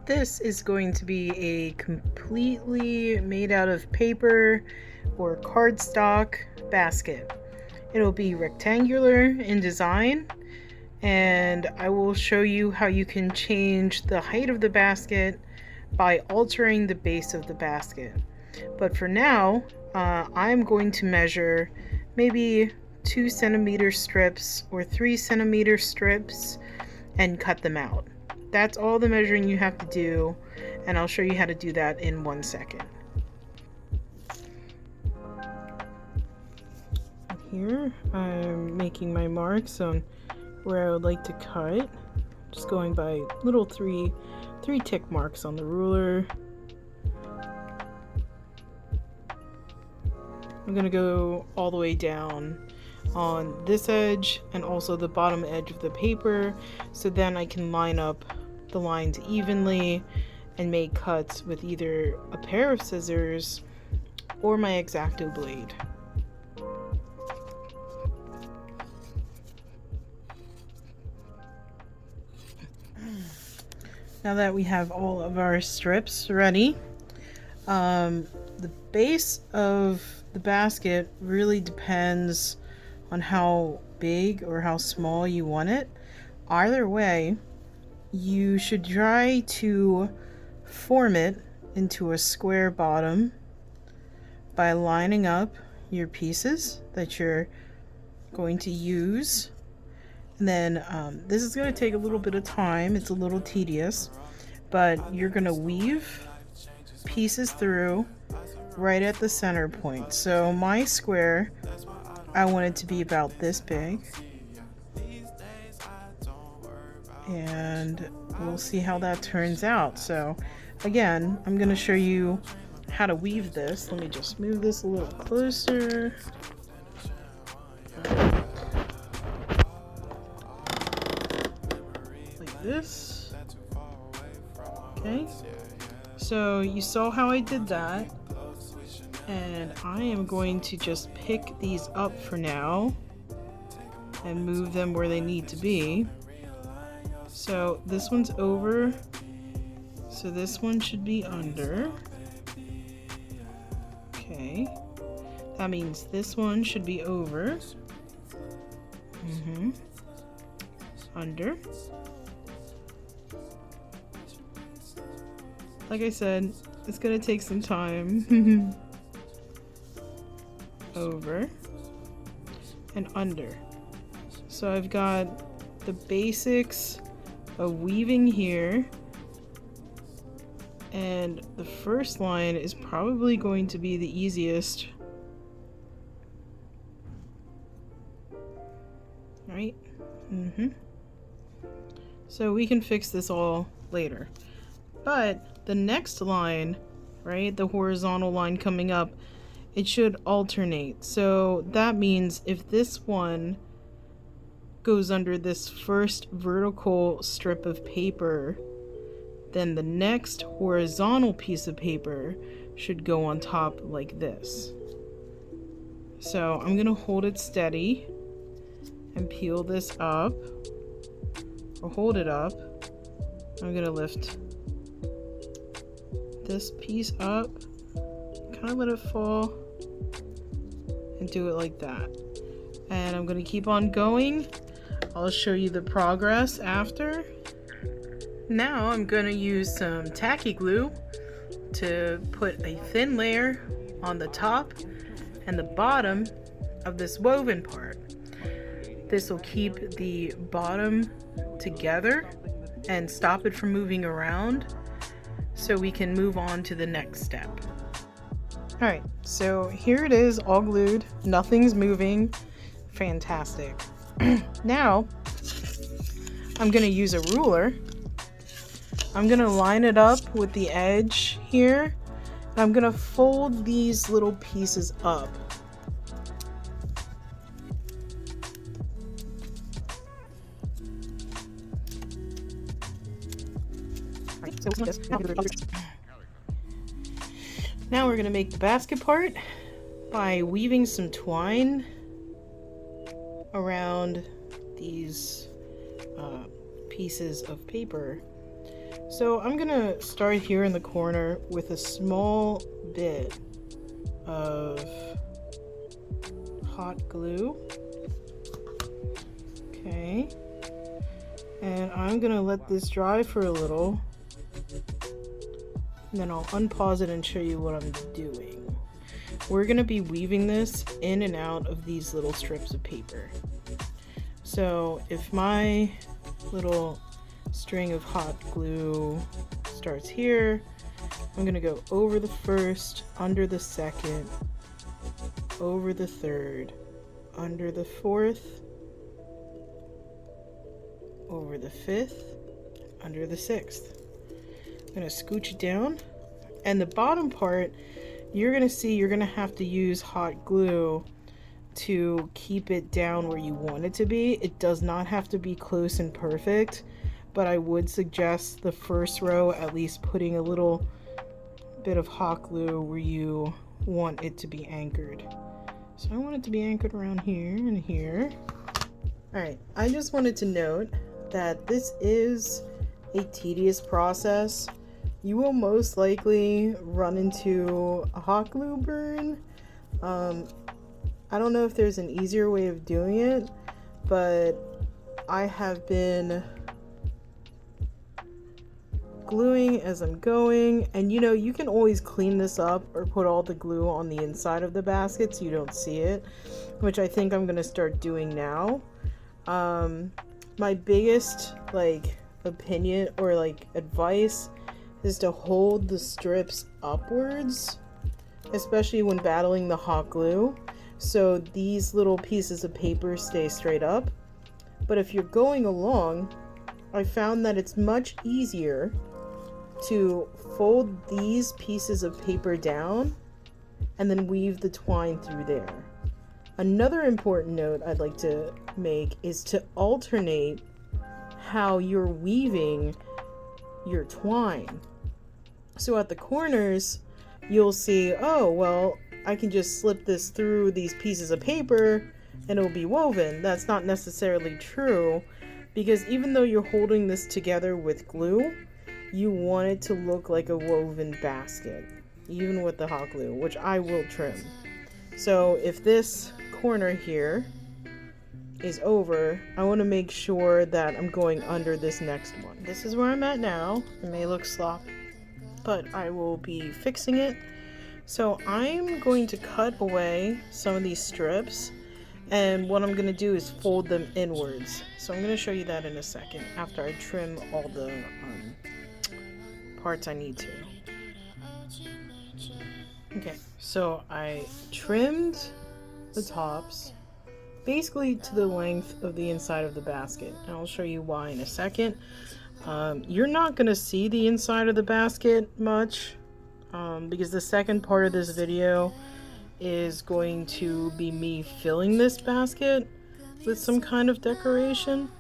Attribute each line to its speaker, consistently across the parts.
Speaker 1: This is going to be a completely made out of paper or cardstock basket. It'll be rectangular in design, and I will show you how you can change the height of the basket by altering the base of the basket. But for now, I'm going to measure maybe 2 centimeter strips or 3 centimeter strips and cut them out. That's all the measuring you have to do, and I'll show you how to do that in 1 second. Here I'm making my marks on where I would like to cut, just going by little three tick marks on the ruler. I'm gonna go all the way down on this edge and also the bottom edge of the paper, so then I can line up the lines evenly and make cuts with either a pair of scissors or my X-Acto blade. Now that we have all of our strips ready, the base of the basket really depends on how big or how small you want it. Either way, you should try to form it into a square bottom by lining up your pieces that you're going to use. And then this is going to take a little bit of time. It's a little tedious, but you're going to weave pieces through right at the center point. So my square, I want it to be about this big, and we'll see how that turns out. So again, I'm going to show you how to weave this. Let me just move this a little closer. Like this. Okay, so you saw how I did that, and I am going to just pick these up for now and move them where they need to be. So this one's over, so this one should be under. Okay, that means this one should be over. Under. Like I said, it's gonna take some time. Over and under. So I've got the basics of weaving here, and the first line is probably going to be the easiest. Right? So we can fix this all later. But the next line, right, the horizontal line coming up, it should alternate. So that means if this one goes under this first vertical strip of paper, then the next horizontal piece of paper should go on top like this. So I'm gonna hold it steady and peel this up, or hold it up. I'm gonna lift this piece up, kind of let it fall, and do it like that. And I'm gonna keep on going. I'll show you the progress after. Now I'm gonna use some tacky glue to put a thin layer on the top and the bottom of this woven part. This will keep the bottom together and stop it from moving around, so we can move on to the next step. Alright, so here it is, all glued, nothing's moving. Fantastic. Now I'm gonna use a ruler. I'm gonna line it up with the edge here, and I'm gonna fold these little pieces up. Now we're gonna make the basket part by weaving some twine around these pieces of paper. So I'm gonna start here in the corner with a small bit of hot glue. Okay. And I'm gonna let this dry for a little. And then I'll unpause it and show you what I'm doing. We're gonna be weaving this in and out of these little strips of paper. So if my little string of hot glue starts here, I'm gonna go over the first, under the second, over the third, under the fourth, over the fifth, under the sixth. I'm gonna scooch it down, and the bottom part, you're gonna see you're gonna have to use hot glue to keep it down where you want it to be. It does not have to be close and perfect, but I would suggest the first row at least putting a little bit of hot glue where you want it to be anchored. So I want it to be anchored around here and here. Alright, I just wanted to note that this is a tedious process. You will most likely run into a hot glue burn. I don't know if there's an easier way of doing it, but I have been gluing as I'm going, and you know, you can always clean this up or put all the glue on the inside of the basket so you don't see it, which I think I'm gonna start doing now. My biggest opinion or advice is to hold the strips upwards, especially when battling the hot glue, so these little pieces of paper stay straight up. But if you're going along, I found that it's much easier to fold these pieces of paper down and then weave the twine through there. Another important note I'd like to make is to alternate how you're weaving your twine. So at the corners, you'll see, oh, well, I can just slip this through these pieces of paper and it'll be woven. That's not necessarily true, because even though you're holding this together with glue, you want it to look like a woven basket, even with the hot glue, which I will trim. So if this corner here is over, I want to make sure that I'm going under this next one. This is where I'm at now. It may look sloppy, but I will be fixing it. So I'm going to cut away some of these strips, and what I'm going to do is fold them inwards. So I'm going to show you that in a second after I trim all the parts I need to. Okay, so I trimmed the tops basically to the length of the inside of the basket, and I'll show you why in a second. You're not going to see the inside of the basket much, because the second part of this video is going to be me filling this basket with some kind of decoration.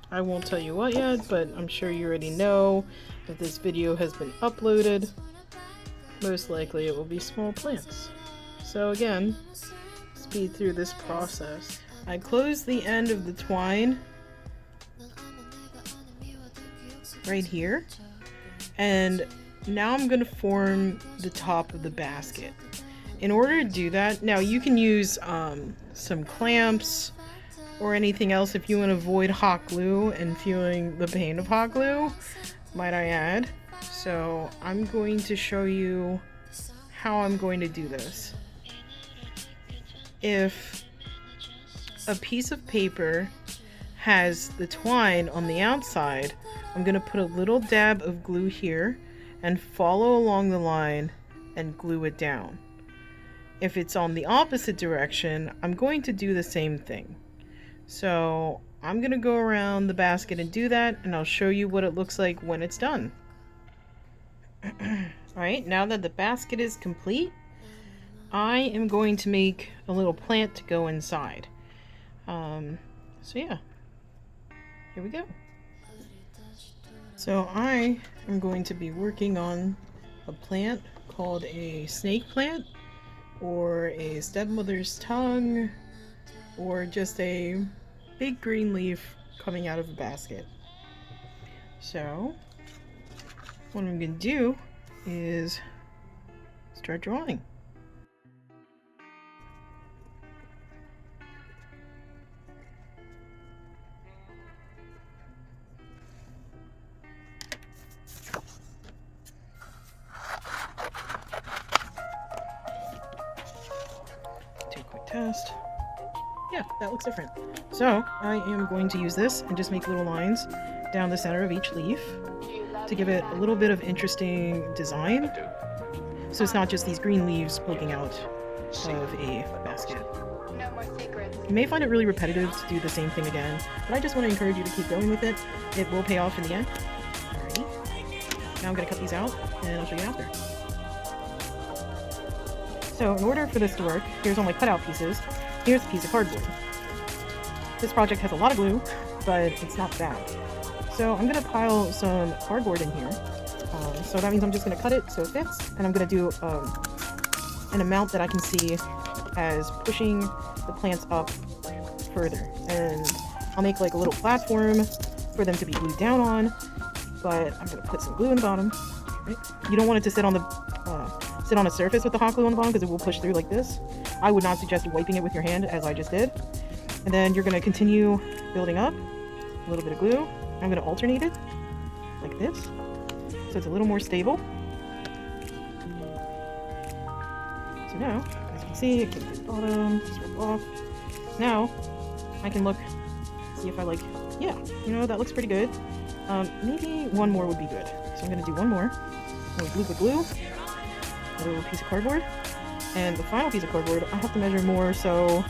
Speaker 1: I won't tell you what yet, but I'm sure you already know. If this video has been uploaded, most likely it will be small plants. So again, speed through this process. I closed the end of the twine right here, and now I'm going to form the top of the basket. In order to do that, now you can use some clamps or anything else if you want to avoid hot glue and feeling the pain of hot glue, might I add. So I'm going to show you how I'm going to do this. If a piece of paper has the twine on the outside, I'm going to put a little dab of glue here and follow along the line and glue it down. If it's on the opposite direction, I'm going to do the same thing. So I'm going to go around the basket and do that, and I'll show you what it looks like when it's done. Alright, now that the basket is complete, I am going to make a little plant to go inside. So yeah, here we go. So I am going to be working on a plant called a snake plant, or a stepmother's tongue, or just a big green leaf coming out of a basket. So what I'm going to do is start drawing. Do a quick test. Yeah, that looks different. So I am going to use this and just make little lines down the center of each leaf to give it a little bit of interesting design. So it's not just these green leaves poking out of a basket. You may find it really repetitive to do the same thing again, but I just want to encourage you to keep going with it. It will pay off in the end. Alrighty. Now I'm going to cut these out and I'll show you after. So in order for this to work, here's all my cutout pieces. Here's a piece of cardboard. This project has a lot of glue, but it's not bad. So I'm going to pile some cardboard in here. So that means I'm just going to cut it so it fits, and I'm going to do an amount that I can see as pushing the plants up further. And I'll make like a little platform for them to be glued down on, but I'm going to put some glue in the bottom. Right? You don't want it to sit on a surface with the hot glue on the bottom because it will push through like this. I would not suggest wiping it with your hand as I just did. And then you're going to continue building up a little bit of glue. I'm going to alternate it like this so it's a little more stable. So now, as you can see, it gets the bottom, just rip off. Now, I can look, see if I like, yeah, you know, that looks pretty good. Maybe one more would be good. So I'm going to do one more. I'm going to glue the glue, a little piece of cardboard, and the final piece of cardboard, I have to measure more so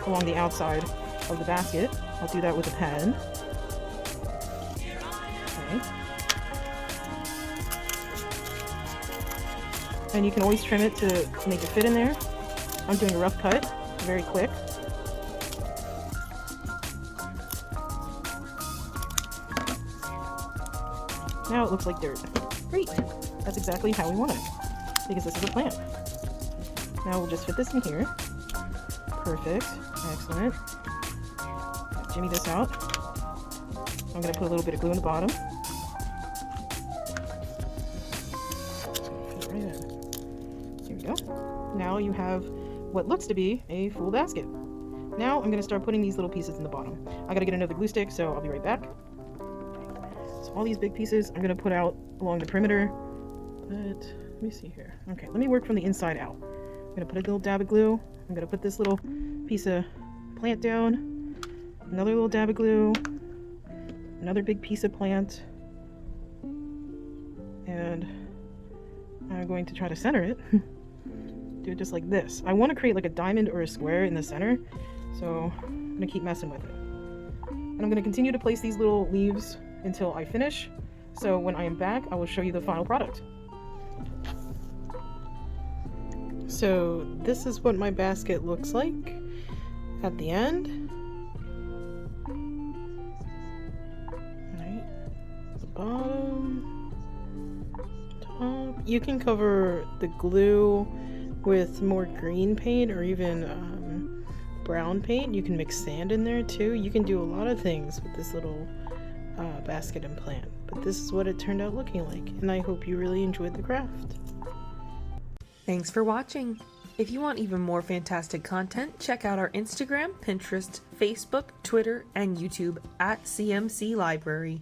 Speaker 1: along the outside of the basket. I'll do that with a pen. Okay. And you can always trim it to make it fit in there. I'm doing a rough cut, very quick. Now it looks like dirt. Great! That's exactly how we want it, because this is a plant. Now we'll just fit this in here. Perfect. Excellent. Jimmy this out. I'm going to put a little bit of glue in the bottom. Fit it right in. Here we go. Now you have what looks to be a full basket. Now I'm going to start putting these little pieces in the bottom. I got to get another glue stick, so I'll be right back. So all these big pieces I'm going to put out along the perimeter. But let me see here. Okay, let me work from the inside out. I'm going to put a little dab of glue. I'm going to put this little piece of plant down. Another little dab of glue. Another big piece of plant. And I'm going to try to center it. Do it just like this. I want to create like a diamond or a square in the center. So I'm going to keep messing with it. And I'm going to continue to place these little leaves until I finish. So when I am back, I will show you the final product. So this is what my basket looks like at the end. Right, the bottom, top. You can cover the glue with more green paint or even brown paint. You can mix sand in there too. You can do a lot of things with this little basket and plant. But this is what it turned out looking like, and I hope you really enjoyed the craft.
Speaker 2: Thanks for watching. If you want even more fantastic content, check out our Instagram, Pinterest, Facebook, Twitter, and YouTube at CMC Library.